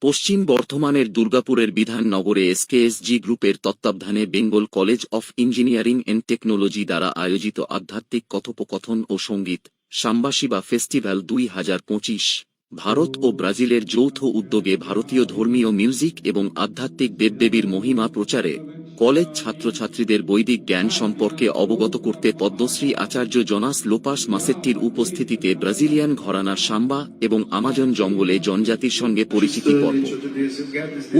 পশ্চিম বর্ধমানের দুর্গাপুরের বিধাননগরে এসকেএসজি গ্রুপের তত্ত্বাবধানে Bengal college of engineering and technology দ্বারা আয়োজিত আধ্যাত্মিক কথোপকথন ও সঙ্গীত সাম্বাশিবা ফেস্টিভ্যাল 2025 ভারত ও ব্রাজিলের যৌথ উদ্যোগে ভারতীয় ধর্মীয় মিউজিক এবং আধ্যাত্মিক দেবদেবীর মহিমা প্রচারে কলেজ ছাত্রছাত্রীদের বৈদিক জ্ঞান সম্পর্কে অবগত করতে পদ্মশ্রী আচার্য জোনাস লোপাস মাসেট্টির উপস্থিতিতে ব্রাজিলিয়ান ঘরানা সাম্বা এবং আমাজন জঙ্গলে জনজাতির সঙ্গে পরিচিতি পর্ব।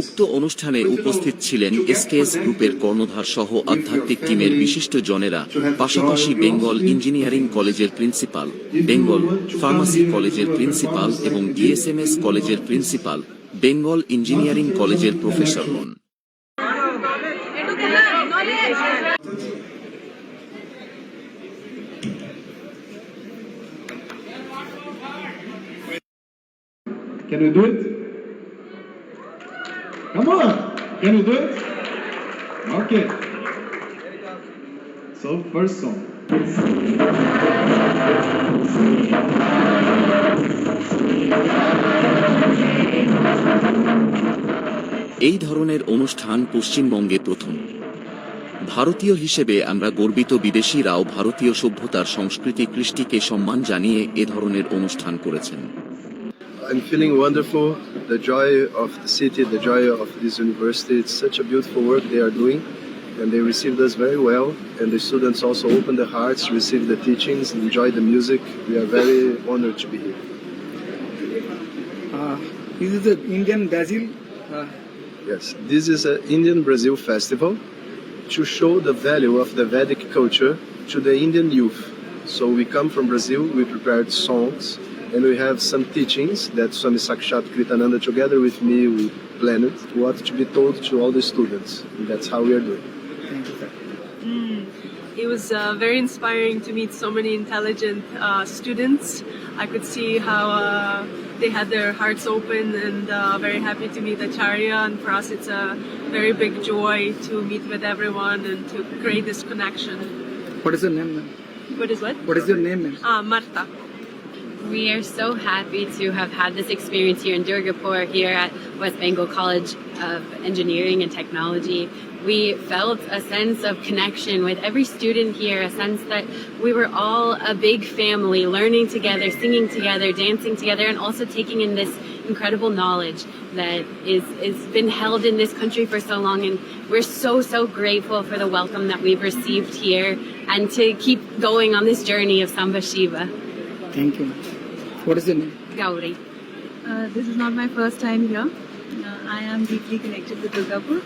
উক্ত অনুষ্ঠানে উপস্থিত ছিলেন এসকেএস গ্রুপের কর্ণধার সহ আধ্যাত্মিক টিমের বিশিষ্ট জনেরা, পাশাপাশি বেঙ্গল ইঞ্জিনিয়ারিং কলেজের প্রিন্সিপাল, বেঙ্গল ফার্মাসি কলেজের প্রিন্সিপাল এবং ডিএসএমএস কলেজের প্রিন্সিপাল, বেঙ্গল ইঞ্জিনিয়ারিং কলেজের প্রফেসরগণ। Can we do it? Come on! Can we do it? Okay. So, first song. এই ধরনের অনুষ্ঠান পশ্চিমবঙ্গে প্রথম। ভারতীয় হিসেবে আমরা গর্বিত, বিদেশিরাও ভারতীয় সভ্যতার সংস্কৃতি কৃষ্টিকে সম্মান জানিয়ে এ ধরনের অনুষ্ঠান করেছেন। I'm feeling wonderful, the joy of the city, the joy of this university. It's such a beautiful work they are doing, and they received us very well, and the students also opened their hearts, received the teachings, enjoyed the music. We are very honored to be here. This is the Indian Brazil. Yes, this is an Indian Brazil festival to show the value of the Vedic culture to the Indian youth. So we come from Brazil, we prepared songs, and we have some teachings that Swami Sakshat Kritananda together with me we planned what to be told to all the students. And that's how we are doing. Thank you, sir. It was very inspiring to meet so many intelligent students. I could see how they had their hearts open, and very happy to meet Acharya. And for us, it's a very big joy to meet with everyone and to create this connection. What is your name, ma'am? What is what? What is your name, ma'am? Marta. We are so happy to have had this experience here in Durgapur, here at West Bengal College of Engineering and Technology. We felt a sense of connection with every student here, a sense that we were all a big family, learning together, singing together, dancing together, and also taking in this incredible knowledge that is been held in this country for so long. And we're so grateful for the welcome that we've received here, and to keep going on this journey of Samba Shiva. Thank you. What is your name? Gauri. This is not my first time here. I am deeply connected with Durgapur.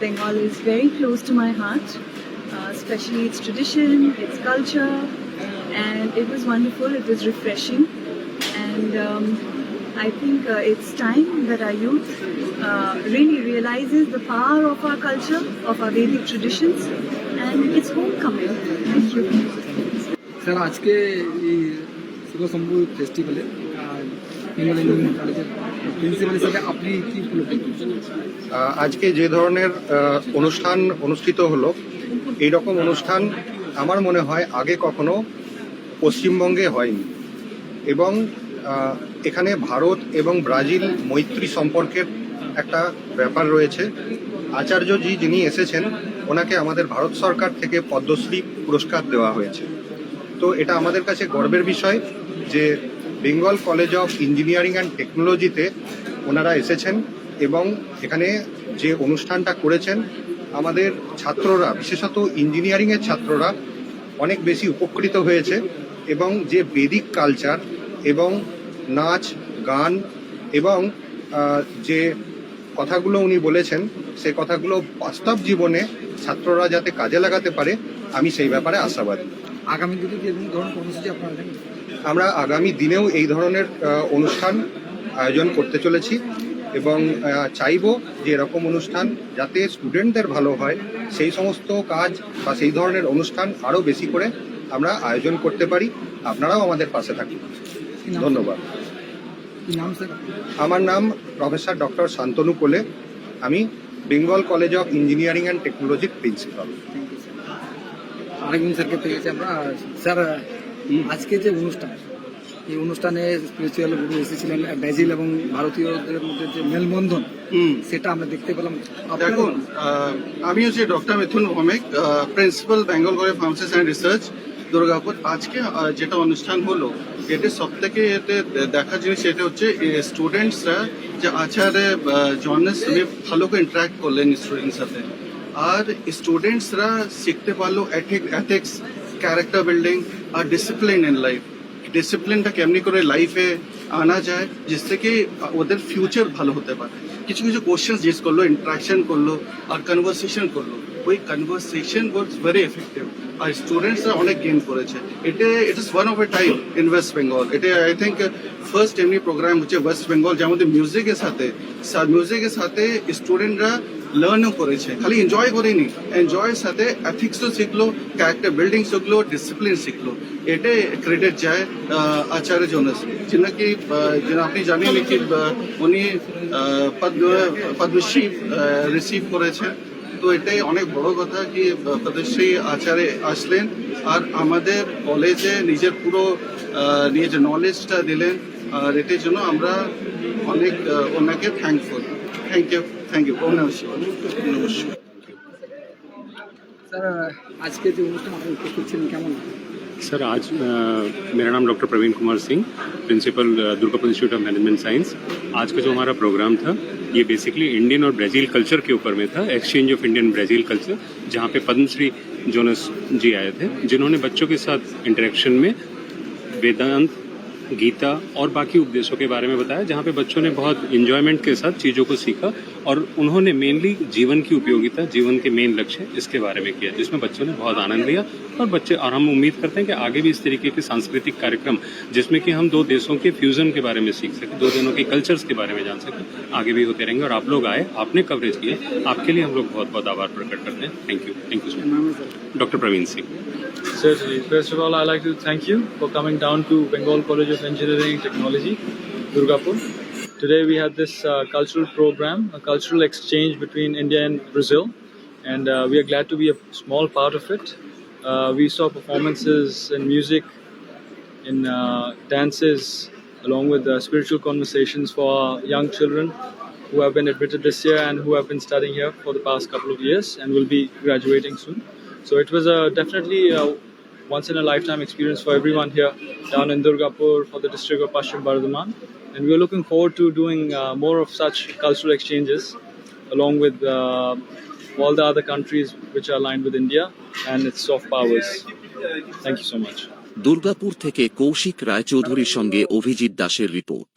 Bengal is very close to my heart, especially its tradition, its culture, and it was wonderful, it was refreshing, and I think it's time that our youth really realizes the power of our culture, of our Vedic traditions, and it's homecoming. Thank you. Sir, আজকে এই শুভ শম্ভু ফেস্টিভ্যালে Bengal engineering কলেজের principal হিসেবে আপনি কি উপলব্ধি করছেন? আজকে যে ধরনের অনুষ্ঠান অনুষ্ঠিত হলো, এই রকম অনুষ্ঠান আমার মনে হয় আগে কখনো পশ্চিমবঙ্গে হয়নি, এবং এখানে ভারত এবং ব্রাজিল মৈত্রী সম্পর্কের একটা ব্যাপার রয়েছে। আচার্যজি যিনি এসেছেন, ওনাকে আমাদের ভারত সরকার থেকে পদ্মশ্রী পুরস্কার দেওয়া হয়েছে। তো এটা আমাদের কাছে গর্বের বিষয় যে Bengal college of engineering and টেকনোলজিতে ওনারা এসেছেন এবং এখানে যে অনুষ্ঠানটা করেছেন, আমাদের ছাত্ররা, বিশেষত ইঞ্জিনিয়ারিংয়ের ছাত্ররা অনেক বেশি উপকৃত হয়েছে, এবং যে বেদিক কালচার এবং নাচ গান এবং যে কথাগুলো উনি বলেছেন, সে কথাগুলো বাস্তব জীবনে ছাত্ররা যাতে কাজে লাগাতে পারে, আমি সেই ব্যাপারে আশাবাদী। আগামী দিনে কি এরকম ধরনের কর্মসূচি আপনারা নেবেন? আমরা আগামী দিনেও এই ধরনের অনুষ্ঠান আয়োজন করতে চলেছি, এবং চাইব যে এরকম অনুষ্ঠান যাতে স্টুডেন্টদের ভালো হয়, সেই সমস্ত কাজ বা সেই ধরনের অনুষ্ঠান আরও বেশি করে আমরা আয়োজন করতে পারি। আপনারাও আমাদের পাশে থাকুন। ধন্যবাদ। কি নাম স্যার? আমার নাম প্রফেসর ডক্টর শান্তনু কোলে, আমি Bengal college of engineering and টেকনোলজির প্রিন্সিপাল। আরেকদিন স্যারকে পেয়েছি আমরা। স্যার, আজকে যে অনুষ্ঠান এই অনুষ্ঠানে স্পিরিচুয়াল গুরু এসেছিলেন ব্রাজিল এবং ভারতীয়দের মধ্যে যে মেলবন্ধন সেটা আমরা দেখতে পেলাম। দেখুন, আমি হচ্ছে doctor Mithun Bhowmik, principal Bengal college of pharmacy and research Durgapur. আজকে যেটা অনুষ্ঠান হলো, এটা সব থেকে এতে দেখার জিনিস এটা হচ্ছে স্টুডেন্টসরা যে আচারে জর্নালিস্ট ভালো করে ইন্টারাক্ট করলেন স্টুডেন্টস সাথে, আর স্টুডেন্টসরা শিখতে পারলো এথিক্স, ক্যারেক্টার বিল্ডিং আর ডিসিপ্লিন ইন লাইফ। ডিসিপ্লিনটা কেমনি করে লাইফে আনা যায় जिससे कि ওদের ফিউচার ভালো হতে পারে। কিছু কিছু কোশ্চেন জিজ্ঞেস করলো, ইন্টারাকশন করলো আর কনভারসেশন করলো। ওই কনভারসেশন ওয়াজ ভেরি এফেক্টিভ আর স্টুডেন্টসরা অনেক গেইন করেছে। It is one of A type in West Bengal. এটা আই থিঙ্ক ফার্স্ট এমনি প্রোগ্রাম হচ্ছে ওয়েস্ট বেঙ্গল যার মধ্যে মিউজিকের সাথে স্টুডেন্টরা লার্নও করেছে, খালি এনজয় করেনি, এনজয়ের সাথে এথিক্সও শিখলো, ক্যারেক্টার বিল্ডিং শিখলো, ডিসিপ্লিন শিখলো। এটা ক্রেডিট যায় আচার্য জোনাস, যিনাকি আপনি জানেন কি উনি পদ্মশ্রী রিসিভ করেছেন। তো এটাই অনেক বড় কথা কি পদ্মশ্রী আচার্য আসলেন আর আমাদের কলেজে নিজের পুরো নিজের নলেজটা দিলেন, আর এটার জন্য আমরা অনেক ওনাকে থ্যাঙ্কফুল। Thank you. নমস্কার। স্যার আজকে যে অনুষ্ঠান আপনি উপস্থিত ছিলেন কেমন? सर आज मेरा नाम doctor Praveen Kumar Singh, principal Durgapur Institute of Management Science. आज का जो हमारा प्रोग्राम था ये बेसिकली इंडियन और ब्राज़ील कल्चर के ऊपर में था, exchange of Indian Brazil culture, जहाँ पे पद्मश्री जोनस जी आए थे, जिन्होंने बच्चों के साथ इंटरेक्शन में वेदांत, गीता और बाकी उपदेशों के बारे में बताया, जहाँ पे बच्चों ने बहुत इंजॉयमेंट के साथ चीज़ों को सीखा और उन्होंने मेनली जीवन की उपयोगिता, जीवन के मेन लक्ष्य इसके बारे में किया, जिसमें बच्चों ने बहुत आनंद लिया। और बच्चे, और हम उम्मीद करते हैं कि आगे भी इस तरीके के सांस्कृतिक कार्यक्रम जिसमें कि हम दो देशों के फ्यूजन के बारे में सीख सकें, दो देशों के कल्चर्स के बारे में जान सकें, आगे भी होते रहेंगे। और आप लोग आए, आपने कवरेज किया, आपके लिए हम लोग बहुत बहुत आभार प्रकट करते हैं। Thank you so much. Doctor Praveen Singh. Certainly. First of all, I'd like to thank you for coming down to Bengal College of Engineering and Technology, Durgapur. Today we had this cultural program, a cultural exchange between India and Brazil, and we are glad to be a small part of it. We saw performances in music, in dances, along with spiritual conversations for our young children who have been admitted this year and who have been studying here for the past couple of years and will be graduating soon. So it was definitely a once-in-a-lifetime experience for everyone here down in Durgapur for the district of Paschim Bardhaman. And we're looking forward to doing more of such cultural exchanges along with all the other countries which are aligned with India and its soft powers. Thank you so much. Durgapur থেকে কৌশিক রায়চৌধুরীর সঙ্গে অভিজিৎ দাসের report.